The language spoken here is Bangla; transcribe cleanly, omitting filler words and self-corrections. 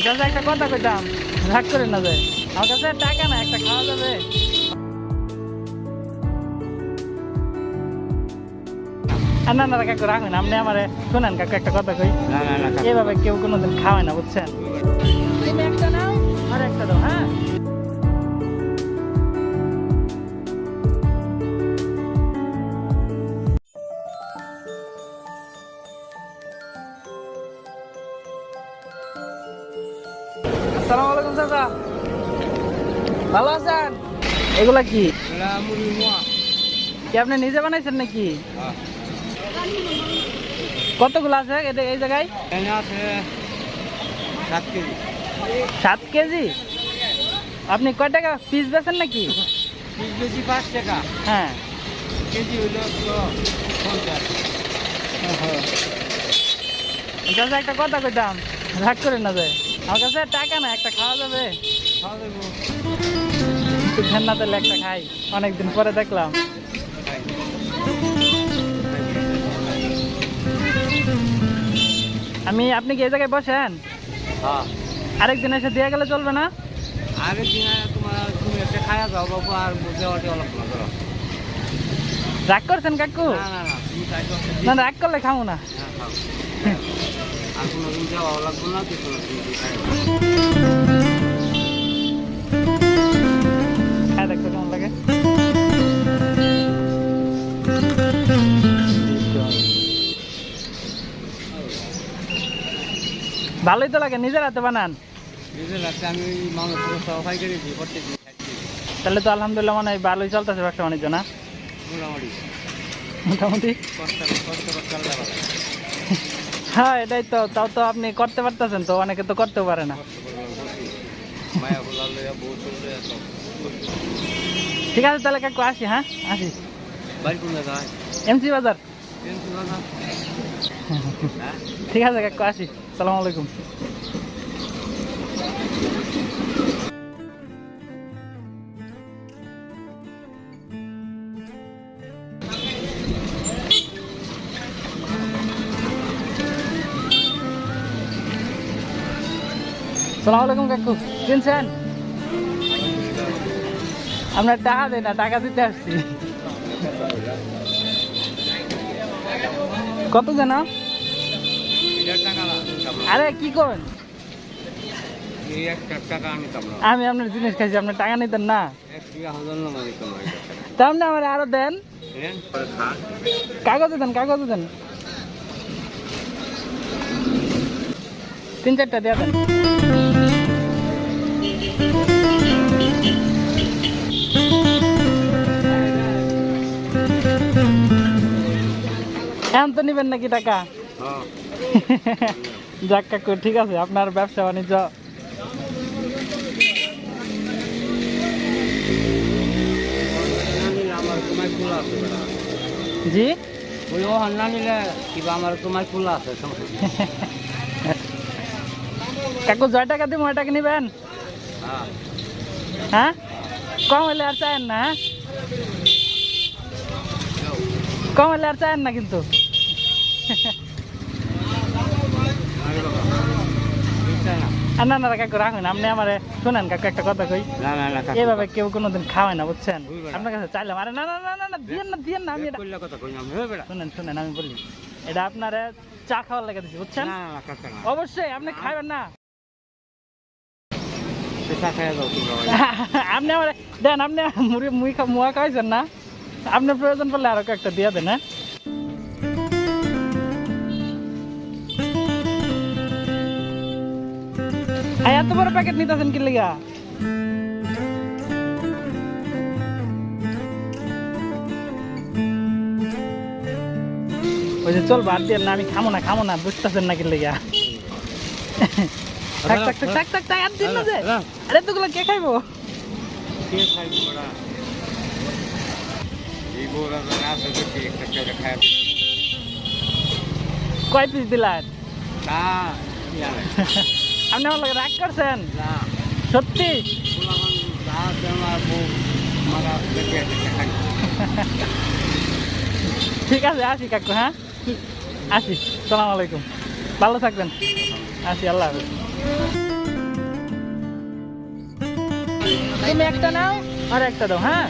চাচা একটা কথা কইতাম, রাগ করেন না যায়, আমার কাছে টাকা না, একটা খাওয়া যাবে? না না কাকু রাখুন, আপনি আমার শোনেন কাকু একটা কথা কই, এভাবে কেউ কোনোদিন খাওয়ায় না বুঝছেন। তুমি একটা নাও আর একটা দাও। হ্যাঁ আসসালামু আলাইকুম চাচা, ভালো আছেন? এগুলা কি কি আপনি নিজে বানাইছেন নাকি? কতগুলো আছে এই জায়গায়? 7 কেজি। আপনি কয় টাকা পিস বেচেন নাকি? পিস বেশি 5 টাকা। হ্যাঁ কেজি হইল 50। চাচা একটা কথা কইতাম, রাগ করেন না যায়, আমার কাছে টাকা না, একটা খাওয়া যাবে? খাওয়া যাবো। একটু ঠান্ডা তেলে একটা খাই, অনেকদিন পরে দেখলাম। আপনি কি এই জায়গায় বসেন? হ্যাঁ আরেকদিন এসে দিয়ে গেলে চলবে না? আরেকদিন তুমি একটা খায়া যাও বাবু, আর দেওয়াটি অল্প না করো। রাগ করছেন কাকু? না না না, তুমি খাইছো। না রাগ করলে খাবো না। হ্যাঁ খাও। আর কোনোদিন যাওয়া লাগবে না, কিছু না, তুমি খাই। খাই দেখো কেমন লাগে। ভালোই তো লাগে, নিজের হাতে বানান? নিজের লাগছে, আমি মানুষ সবাই করে দিই, প্রত্যেকদিন খাচ্ছি। তাহলে তো আলহামদুলিল্লাহ মানে ভালোই চলতেছে ব্যবসা বাণিজ্য না? মোটামুটি মোটামুটি। কষ্ট করতে ভালো। হ্যাঁ এটাই তো, তাও তো আপনি করতে পারতেছেন, তো অনেকে তো করতেও পারে না। মায়া বলার লইয়া বউ চলতে এত। ঠিক আছে তাহলে কাকু আসি। হ্যাঁ আসি। বাড়ি কোন জায়গায়? এমসি বাজার। এমসি বাজার। হ্যাঁ ঠিক আছে কাকু আসি, সালাম আলাইকুম। সালাম আলাইকুম কাকু, চিনছেন? আপনার টাকা দেয় না, টাকা দিতে আসছি। কত জানা? আরে কি করেন? আমি আপনার জিনিস খাইছি, আপনার টাকা নিতেন না? তা আপনি আমার আরো দেন, কাগজে দেন, কাগজে দেন, 3-4টা দিয়ে দেন। এখন তো নিবেন নাকি টাকা? যাক কাকু ঠিক আছে, আপনার ব্যবসা বাণিজ্য। জি কাকু, 6 টাকা দিব, 9 টাকা নিবেন? হ্যাঁ কম হলে আর চায়েন না? হ্যাঁ কম হলে আর চায়েন না কিন্তু। না না কাকু রাখুন, আপনি আমার শোনেন কাকু একটা কথা কই, এভাবে কেউ কোনোদিন খাওয়ায় না বুঝছেন। আপনার কাছে চাইলাম, আরে না না না না না দিয়েন না, দিয়েন না, আমি শুনেন শুনেন আমি বলি, এটা আপনার চা খাওয়ার লেগে দিচ্ছি বুঝছেন। অবশ্যই আপনি খাবেন না, আপনি আমার দেন, আপনি মুয়া খাওয়াইছেন না, আপনার প্রয়োজন পড়লে আরো একটা দিয়ে দেন। হ্যাঁ এত বড় প্যাকেট নিতেছেন কি লিগা? ওই যে চল বাদ দিয়ে না, আমি খামো না বুঝতেছেন না কি লিগা? থাক থাক থাক থাক থাক থাক, আর দিন না যে, আরে এতগুলো কে খাইবো? কয় পিস দিলেন? আপনি আমার লোক রাগ করছেন? সত্যি? ঠিক আছে আসি কাকু। হ্যাঁ আসি, সালাম আলাইকুম, ভালো থাকবেন। আসি, আল্লাহ হাফেজ। তুমি একটা নাও আর একটা দাও, হ্যাঁ